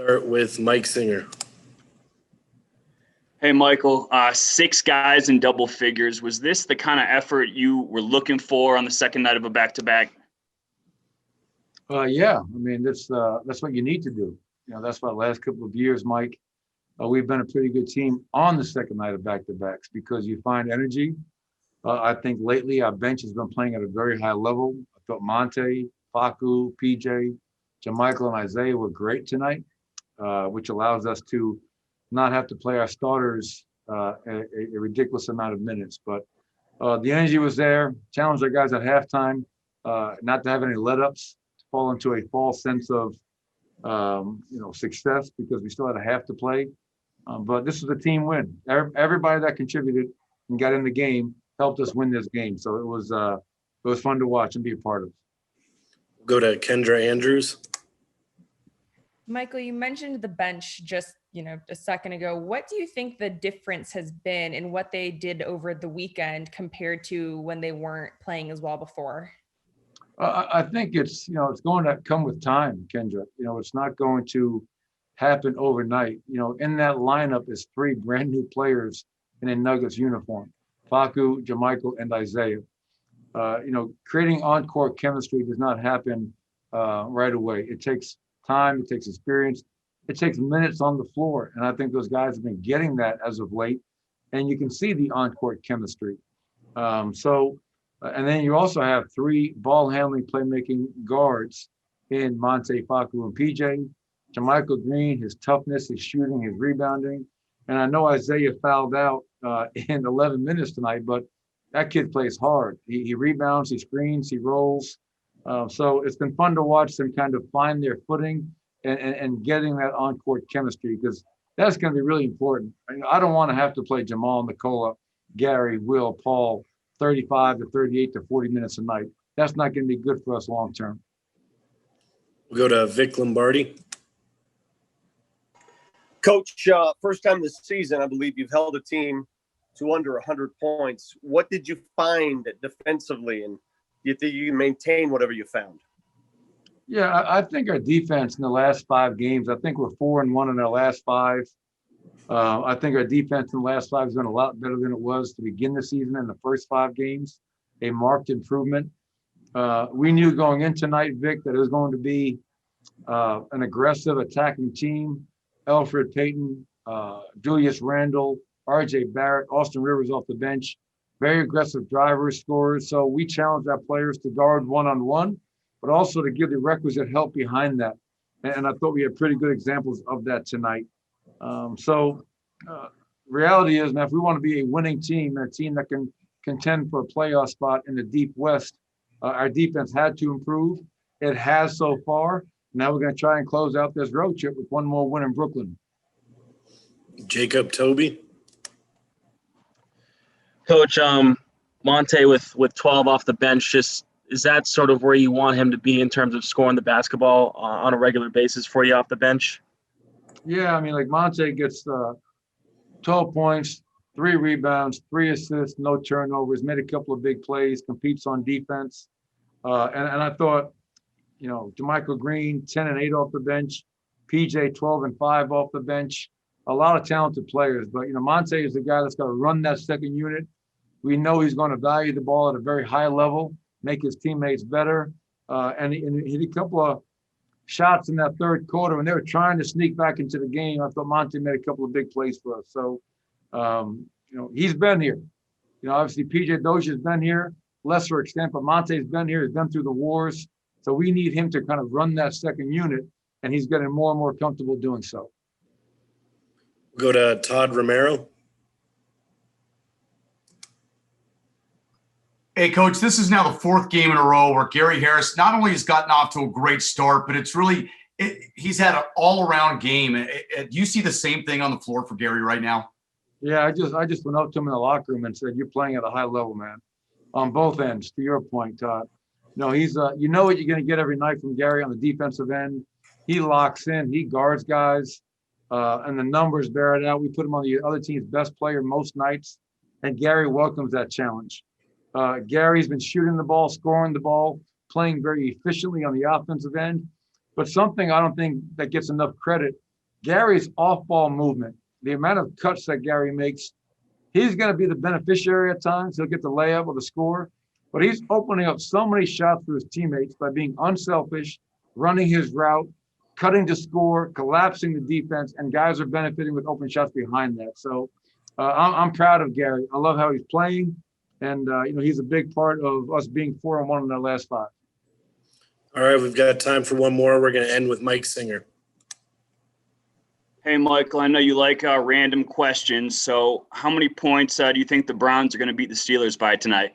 Start with Mike Singer. Hey, Michael, 6 guys in double figures. Was this the kind of effort you were looking for on the second night of a back-to-back? Yeah, I mean, that's what you need to do. That's why the last couple of years, Mike, we've been a pretty good team on the second night of back-to-backs because you find energy. I think lately our bench has been playing at a very high level. I thought Monte, Facu, PJ, JaMychal, and Isaiah were great tonight, which allows us to not have to play our starters a ridiculous amount of minutes. But the energy was there, challenged our guys at halftime, not to have any let-ups, to fall into a false sense of success because we still had a half to play. But this was a team win. Everybody that contributed and got in the game helped us win this game. So it was fun to watch and be a part of. Go to Kendra Andrews. Michael, you mentioned the bench just, a second ago. What do you think the difference has been in what they did over the weekend compared to when they weren't playing as well before? I think it's going to come with time, Kendra. It's not going to happen overnight. In that lineup is 3 brand new players in a Nuggets uniform, Facu, JaMychal, and Isaiah. Creating on-court chemistry does not happen right away. It takes time, it takes experience, it takes minutes on the floor. And I think those guys have been getting that as of late. And you can see the on-court chemistry. And then you also have 3 ball handling, playmaking guards in Monte, Facu, and PJ. JaMychal Green, his toughness, his shooting, his rebounding. And I know Isaiah fouled out in 11 minutes tonight, but that kid plays hard. He rebounds, he screens, he rolls. So it's been fun to watch them kind of find their footing and getting that on-court chemistry because that's going to be really important. I don't want to have to play Jamal, Nikola, Gary, Will, Paul, 35 to 38 to 40 minutes a night. That's not going to be good for us long term. We'll go to Vic Lombardi. Coach, first time this season, I believe you've held a team to under 100 points. What did you find defensively, and do you think you can maintain whatever you found? Yeah, I think our defense in the last 5 games, I think we're 4-1 in our last 5. I think our defense in the last 5 has been a lot better than it was to begin the season in the first 5 games, a marked improvement. We knew going in tonight, Vic, that it was going to be an aggressive attacking team. Elfrid Payton, Julius Randle, RJ Barrett, Austin Rivers off the bench, very aggressive drivers, scorers. So we challenged our players to guard one-on-one, but also to give the requisite help behind that. And I thought we had pretty good examples of that tonight. Reality is, now, if we want to be a winning team, a team that can contend for a playoff spot in the Deep West, our defense had to improve. It has so far. Now we're going to try and close out this road trip with one more win in Brooklyn. Jacob Toby. Coach, Monte with 12 off the bench, is that sort of where you want him to be in terms of scoring the basketball on a regular basis for you off the bench? Yeah, I mean, like Monte gets 12 points, 3 rebounds, 3 assists, no turnovers, made a couple of big plays, competes on defense. And I thought, JaMychal Green, 10 and 8 off the bench, PJ 12 and 5 off the bench. A lot of talented players, but Monte is the guy that's got to run that second unit. We know he's going to value the ball at a very high level, make his teammates better, and he hit a couple of shots in that third quarter when they were trying to sneak back into the game. I thought Monte made a couple of big plays for us. So, he's been here. Obviously PJ Dozier's been here, lesser extent, but Monte's been here. He's been through the wars. So we need him to kind of run that second unit, and he's getting more and more comfortable doing so. We'll go to Todd Romero. Hey, Coach, this is now the 4th game in a row where Gary Harris not only has gotten off to a great start, but he's had an all-around game. Do you see the same thing on the floor for Gary right now? Yeah, I just went up to him in the locker room and said, "You're playing at a high level, man, on both ends." To your point, Todd. No, he's what you're going to get every night from Gary on the defensive end. He locks in, he guards guys, and the numbers bear it out. We put him on the other team's best player most nights, and Gary welcomes that challenge. Gary's been shooting the ball, scoring the ball, playing very efficiently on the offensive end. But something I don't think that gets enough credit Gary's off-ball movement, the amount of cuts that Gary makes, he's going to be the beneficiary at times. He'll get the layup or the score, but he's opening up so many shots for his teammates by being unselfish, running his route, cutting to score, collapsing the defense, and guys are benefiting with open shots behind that. So I'm proud of Gary. I love how he's playing, and he's a big part of us being 4-1 in our last 5. All right, we've got time for one more. We're going to end with Mike Singer. Hey, Michael, I know you like random questions. So how many points do you think the Browns are going to beat the Steelers by tonight?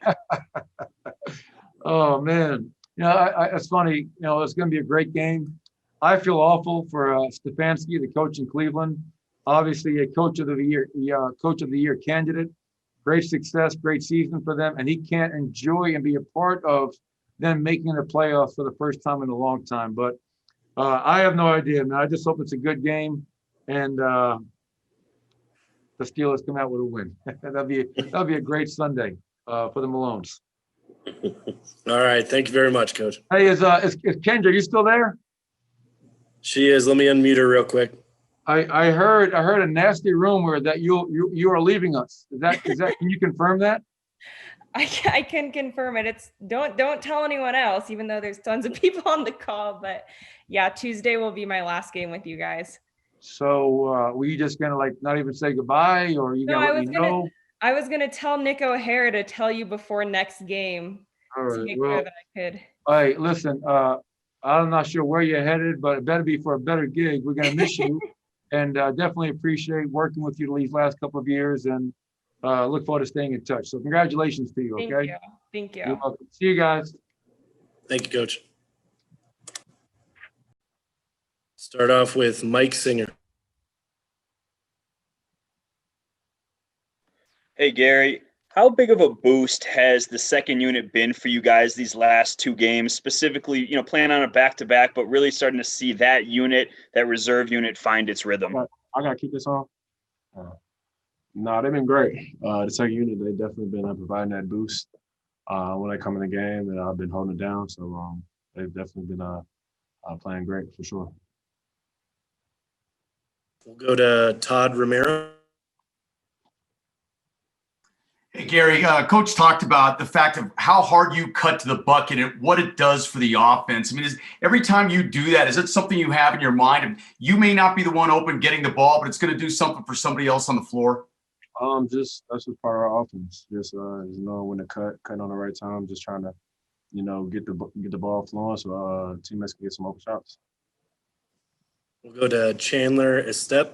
Oh, man. It's funny. It's going to be a great game. I feel awful for Stefanski, the coach in Cleveland. Obviously, a coach of the year candidate. Great success, great season for them. And he can't enjoy and be a part of them making the playoffs for the first time in a long time. But I have no idea, man. I just hope it's a good game. And the Steelers come out with a win. That'll be a great Sunday for the Malones. All right. Thank you very much, Coach. Hey, is Kendra, you still there? She is. Let me unmute her real quick. I heard a nasty rumor that you are leaving us. Is that can you confirm that? I can confirm it. It's don't tell anyone else, even though there's tons of people on the call. But yeah, Tuesday will be my last game with you guys. So were you just gonna not even say goodbye, or you gonna let me know? I was gonna tell Nick O'Hara to tell you before next game. All right. To make sure that I could. All right, listen. I'm not sure where you're headed, but it better be for a better gig. We're gonna miss you, and definitely appreciate working with you these last couple of years, and look forward to staying in touch. So congratulations to you. Okay. Thank you. You're welcome. See you guys. Thank you, Coach. Start off with Mike Singer. Hey, Gary, how big of a boost has the second unit been for you guys these last 2 games, specifically, playing on a back-to-back, but really starting to see that reserve unit find its rhythm? I got to keep this on. No, they've been great. The second unit, they've definitely been providing that boost when they come in the game, and I've been holding it down. So they've definitely been playing great for sure. We'll go to Todd Romero. Hey, Gary, Coach talked about the fact of how hard you cut to the bucket and what it does for the offense. I mean, every time you do that, is it something you have in your mind? And you may not be the one open getting the ball, but it's going to do something for somebody else on the floor. That's just part of our offense. Just knowing when to cut on the right time, just trying to, get the ball flowing so teammates can get some open shots. We'll go to Chandler Estep.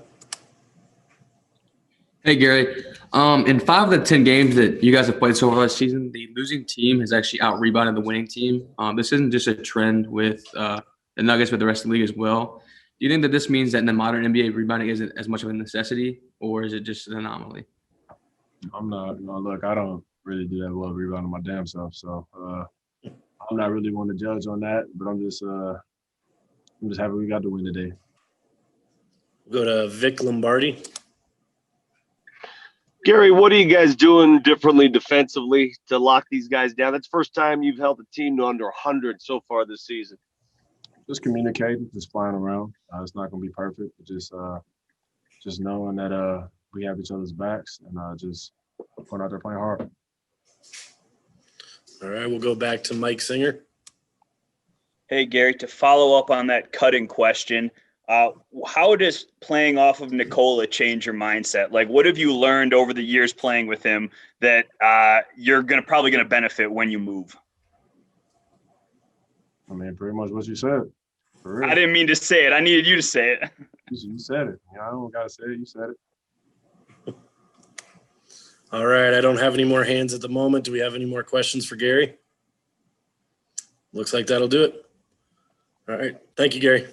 Hey, Gary. In 5 of the 10 games that you guys have played so far this season, the losing team has actually out-rebounded the winning team. This isn't just a trend with the Nuggets, but the rest of the league as well. Do you think that this means that in the modern NBA, rebounding isn't as much of a necessity, or is it just an anomaly? I'm not. Look, I don't really do that well rebounding my damn self, so I'm not really one to judge on that. But I'm just happy we got the win today. We'll go to Vic Lombardi. Gary, what are you guys doing differently defensively to lock these guys down? That's the first time you've held a team to under 100 so far this season. Just communicating, just flying around. It's not going to be perfect, but just knowing that we have each other's backs and just going out there playing hard. All right, we'll go back to Mike Singer. Hey, Gary, to follow up on that cutting question, how does playing off of Nikola change your mindset? Like, what have you learned over the years playing with him that you're probably going to benefit when you move? I mean, pretty much what you said. For real. I didn't mean to say it. I needed you to say it. You said it. I don't got to say it. You said it. All right, I don't have any more hands at the moment. Do we have any more questions for Gary? Looks like that'll do it. All right. Thank you, Gary.